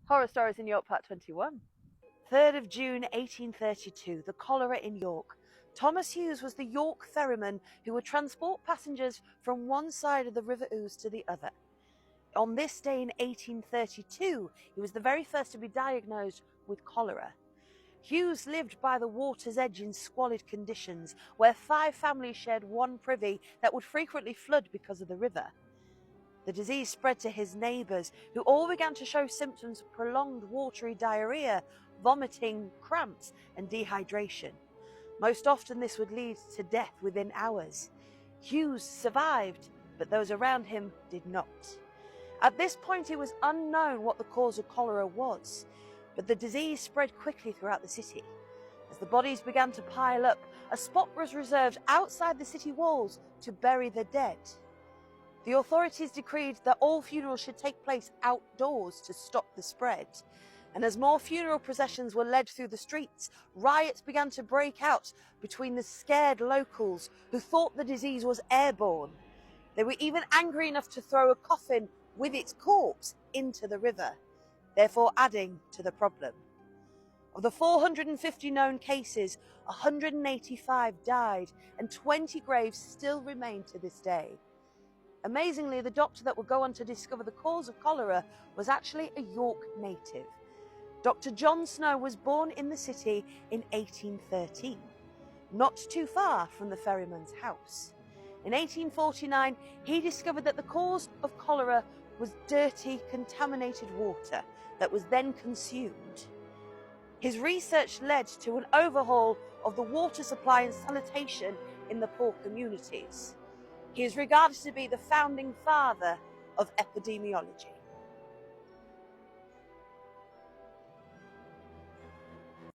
Horror Stories in York, Part 21. 3rd of June 1832, the cholera in York. Thomas Hughes was the York ferryman who would transport passengers from one side of the River Ouse to the other. On this day in 1832, he was the very first to be diagnosed with cholera. Hughes lived by the water's edge in squalid conditions, where 5 families shared one privy that would frequently flood because of the river. The disease spread to his neighbours, who all began to show symptoms of prolonged watery diarrhoea, vomiting, cramps and dehydration. Most often this would lead to death within hours. Hughes survived, but those around him did not. At this point it was unknown what the cause of cholera was, but the disease spread quickly throughout the city. As the bodies began to pile up, a spot was reserved outside the city walls to bury the dead. The authorities decreed that all funerals should take place outdoors to stop the spread. And as more funeral processions were led through the streets, riots began to break out between the scared locals who thought the disease was airborne. They were even angry enough to throw a coffin with its corpse into the river, therefore adding to the problem. Of the 450 known cases, 185 died, and 20 graves still remain to this day. Amazingly, the doctor that would go on to discover the cause of cholera was actually a York native. Dr. John Snow was born in the city in 1813, not too far from the ferryman's house. In 1849, he discovered that the cause of cholera was dirty, contaminated water that was then consumed. His research led to an overhaul of the water supply and sanitation in the poor communities. He is regarded to be the founding father of epidemiology.